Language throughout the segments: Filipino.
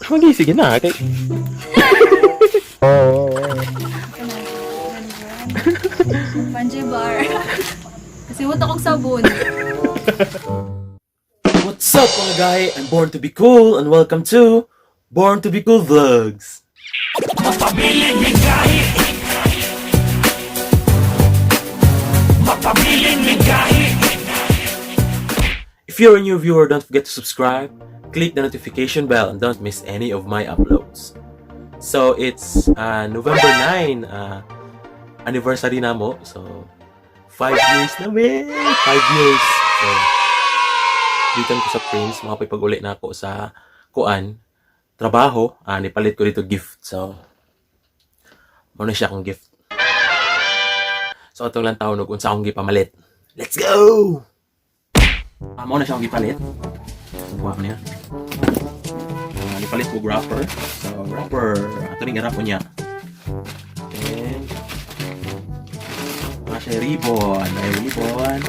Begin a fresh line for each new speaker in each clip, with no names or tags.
Sige na. Kay...
Panjibar. Kasi wala akong sabon.
What's up mga Gahi? I'm born to be cool and welcome to Born to be Cool Vlogs.
Mapabiling may Gahi. Mapabiling may Gahi.
If you're a new viewer, don't forget to subscribe, click the notification bell, and don't miss any of my uploads. So it's November 9, anniversary namo. So 5 years na men. 5 years. So bitan ko sa Prince, makapag-uli na ako sa kuan trabaho. Nipalit ko dito gift. So muna siya akong gift. So itong lang taon unsa akong gipamalit. Let's go. Muna siya akong gipalit. Buwa ko niya. Nipalit ko wrapper. So wrapper, ato ning wrap niya. And siya ribbon. Ay ribbon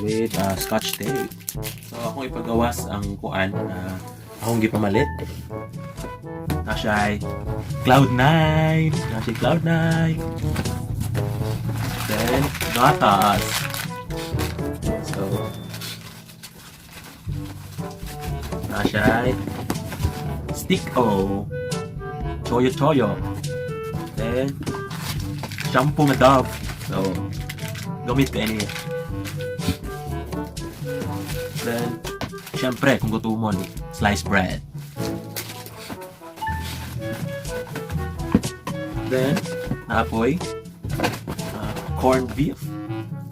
with scotch tape. So akong ipagawas ang kuan, akong gipamalit. Siya ay Cloud9. Then gatas. So siya ay stick-o. Choyo. Then shampoo nga Dove. So gamit ka ini. Then syempre kung gutumon, sliced bread. Then naapoy corned beef,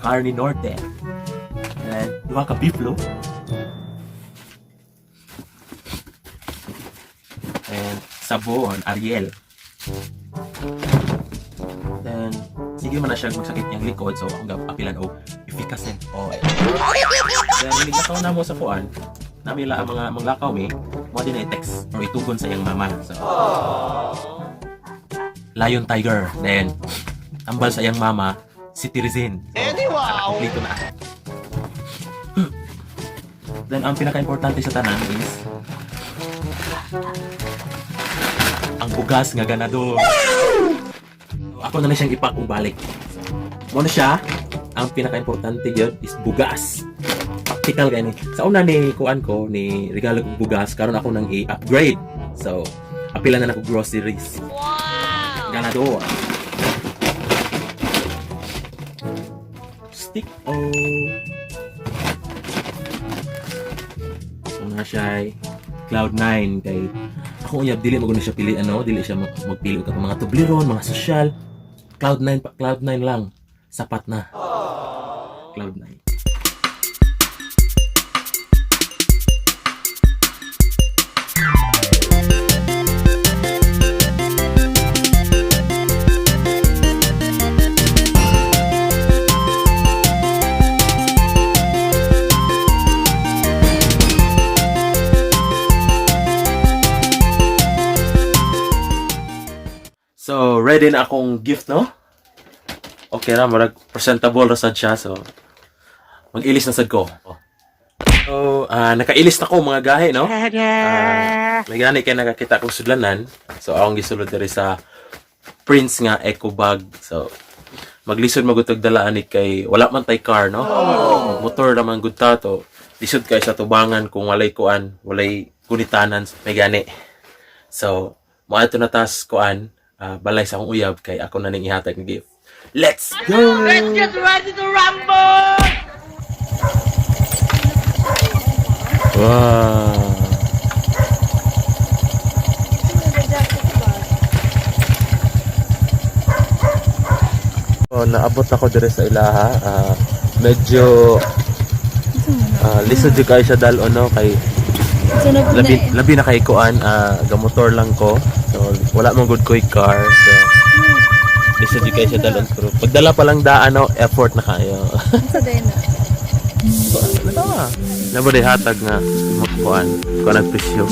carne norte. And duha ka beef loaf. And sabon, Ariel. Then sige man na siya magsakit niyang likod, so akong apilan o efficacent oil. Then nilikaw na mo sa kuan, namila ang mga lakaw mi, mo din ay text or itugon sa iyang mama. So Lion Tiger. Then tambal sa iyang mama, si Tirizin. So, kompleto na. Then ang pinaka-importante sa tanan is ang bugas nga ganador. Ako na siyang ipakong balik. Muna siya, ang pinaka-importante yun is bugas. Practical gani. Sa una ni kuan ko, ni regalo kong bugas, karon ako nang i-upgrade. So, apilan na ako groceries. Wow! Ganador. Stick-o. So na siya ay Cloud9 kay ako uyab dili mo siya pili dili siya magpili og mga tubliron, mga social. Cloud9 lang sapat na. Cloud9. So, ready na akong gift, no? Okay na, marag presentable na sad siya. So, mag-ilis na sad ko. So, nakailis na ko mga Gahi, no? May gani kayo nakakita kong sudlanan. So, akong gisulod diri sa Prince nga eco bag. So, maglisod magutog dalaan ni kay wala man tay car, no? Motor naman gud ta to. Lisod kay sa tubangan kung walay kuan, walay kunitanan, may gani. So, mo ato na tas kuan. Balay sa akong uyab kay ako na ning ihatag ng gift. Let's go!
Let's get ready to rumble!
Wow! So, naabot ako dire sa ilaha. Medyo lisod yung kayo siya dalo, no? Kay labi na kay kuan, gamotor lang ko. So, wala mong good quick car. So, lisod yung kayo siya dalon. Pero pagdala pa lang daan, no? Effort na kayo.
Sa dena.
So, Lantawa. Nabo day hatag nga kuan nagpresyo.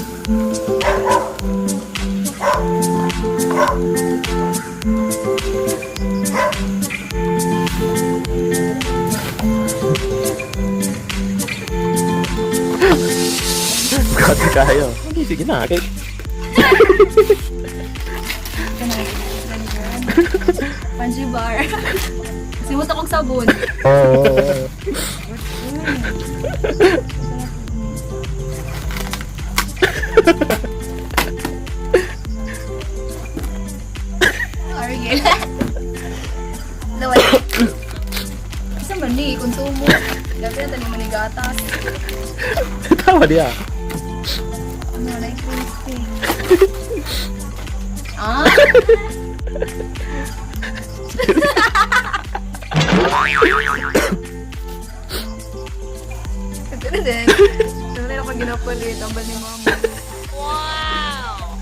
Grabe kayo. Sige na.
Panji bar. Simot akong sabon. Argel. Laway. Isa man ni konsumo. Dapat na tani manigatas.
Tawa dia.
Ano like crispy. Ah. Ito din. Ito na ako ginapalit. Tambal ni mama. Wow!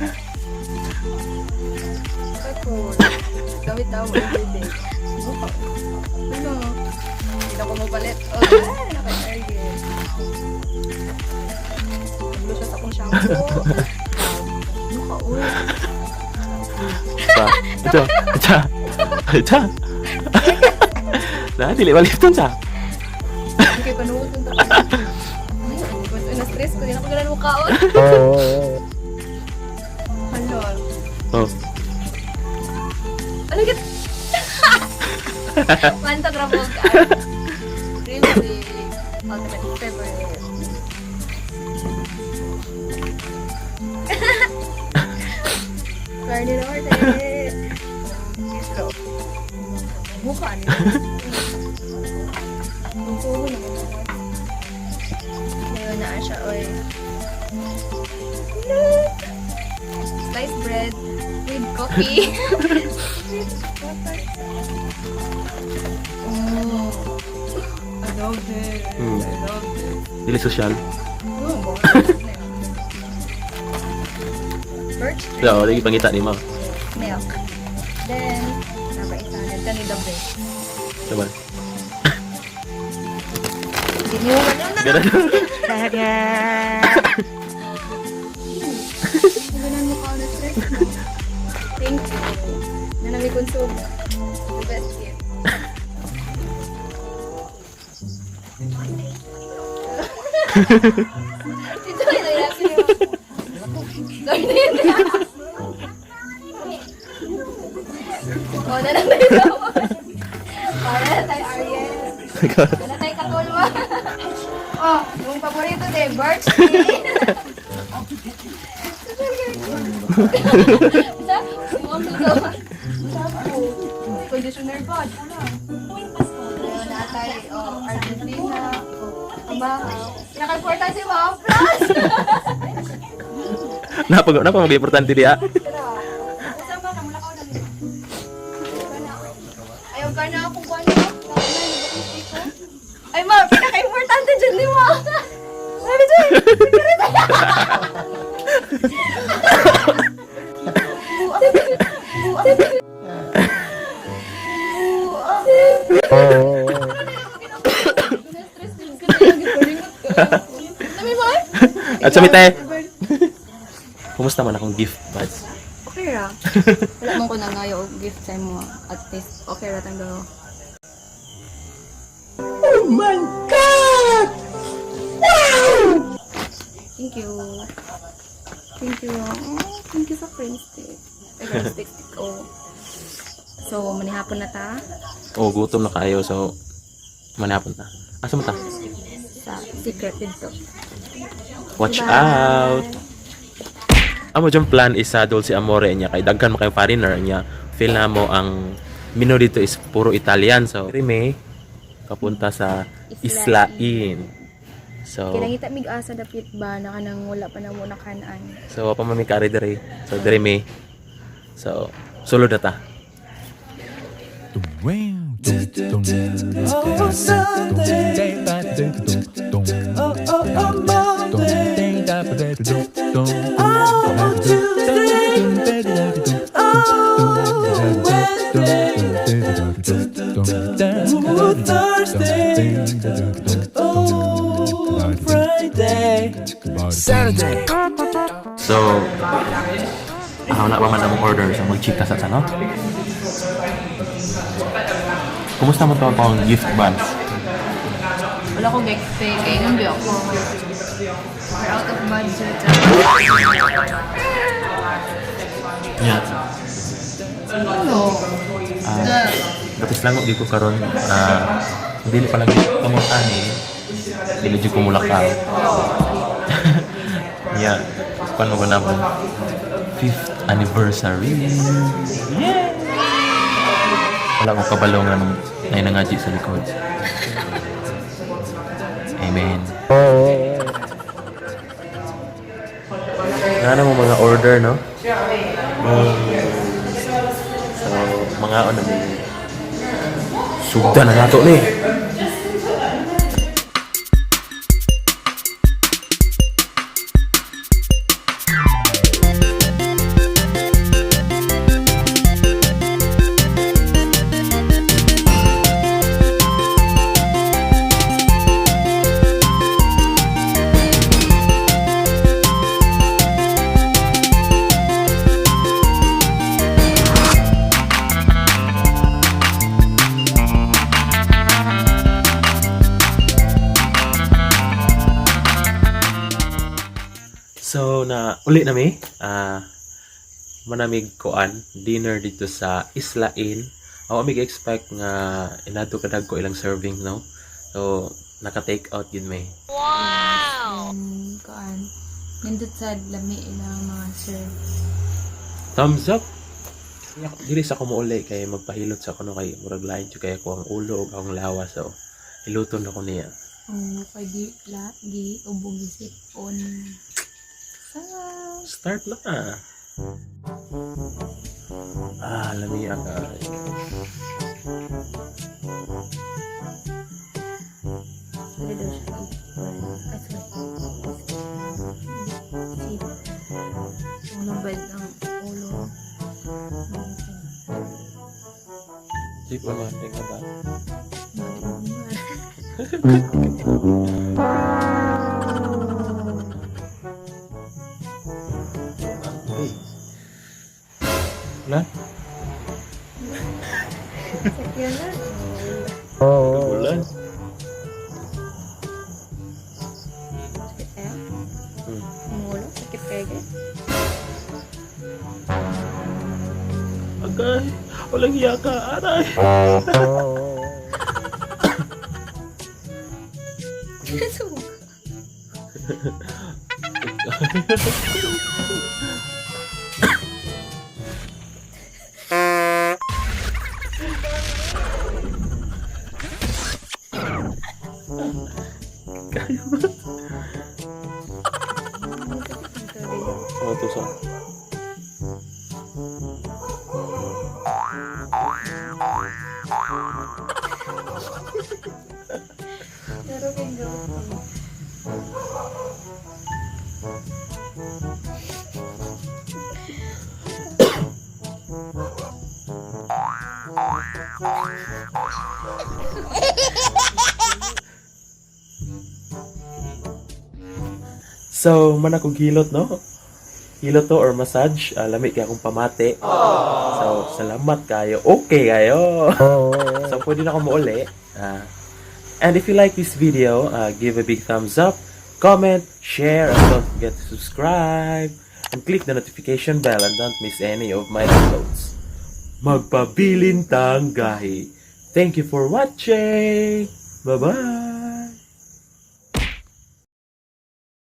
Ako. Gamit na ako everyday. Ano? Hindi na ako mapalit. Oh, naka-target. Naglo siya sa akong shampoo. Mukha,
Ito. Nah, dili balik ton sa.
Okay, panuot ng tapos. Ay, na-stress ko. Hindi na ako ganun mukhaon. Ano?
Oh.
Ano git? Manta trabaho ka. Really, ultimate favorite. Garden order. Mukha niya. Magpuho naman naman. Ngayon na siya, oy. Sliced bread with coffee. Oh, I love it. I love it.
Dili social.
Oh, birch tree.
So, lagi pangita ni mo.
Milk. Then, napaisa na. Then, the bread.
Coba.
Diniwan yun na. Ganun mo ka na stress mo. Thank you. Na nami konsumo. The best gift. Ito ay nailapi mo. Sorry na yun. O, na lang tayo tawag. Para na tayo Ariel. Na tayo katulwa. Oh, yung paborito din, birch tree. Sa? Yung tuto. Conditioner pod. Ayun na tayo. Oh, Argentina. Kabahaw. Pinaka-important si Mom Plus.
Napa mag-importante dia?
Ayaw ka na akong kuha niyo. Ay, Ma, pinaka-importante dyan ni Ma. Sabi dyan, security.
At sa mitay. Kumusta man akong gift buds?
Okay ra. Wala man ko na ngayo og gift sa mo. At least okay ra tang do.
Oh my God! Wow!
Thank you. Thank you. Oh, thank you sa friend stick. Ay, friend stick. Oh. So, manihapon na ta
Oh, gutom na kayo so manapon ta. Asa mo ta?
sa secret dito.
Watch
Bye.
out. Amo jung plan is sa DULCE AMORI niya kay daghan mo kay foreigner niya. Feel na mo ang menu dito is puro Italian. So, Rime papunta sa ISLA INN. So,
Kinangita mig asa dapit ba na kanang wala pa na mo nakanaan.
so pa mami kari dire. So, Rime. So, sulod na ta.
Saturday.
So, na pa man ang order so magchika sa no? Kumusta mo to akong gift bags?
Wala ko gek-pay kay nang biyo ko. We're out of budget.
Lango di ko karon dili pa lagi kamot ani. Dili jud ko mulakaw. Yeah. Paano ba naman? 5th anniversary. Yeah! Wala akong kabalongan na nangaji sa likod. Amen. Nga mo mga order, no? So, mga ano mo. Sugda na nato ni. So, uli nami, manamig koan, dinner dito sa ISLA INN. Ako mig expect nga inadto kadag ko ilang serving, no? So, naka-take out yun may.
Wow! Kuan. Nindot sa lami ilang mga sir.
Thumbs up! Dili sa ko mauli kay magpahilot sa kuno kay murag lain jud kay ako ang ulo ug ang lawas. So, iluton ako niya.
Kay di lagi ubog isip on.
Start na. Lami ka. Di pa mating ka ba? Wala?
Sakyan na.
Kagulan?
Sakit kaya? Mulo? Sakit kaya guys?
Agay! Walang hiya ka! Aray!
Suka.
Kaya ba? Oh, tusa.
Pero kayong gawin ko.
So, man akong hilot, no? Hilot to or massage. Lami kaya akong pamate. So, salamat kayo. Okay kayo. So, pwede na ako mauli. And if you like this video, give a big thumbs up, comment, share, and don't forget to subscribe. And click the notification bell and don't miss any of my uploads. Magpabilin tang Gahi. Thank you for watching. Bye-bye.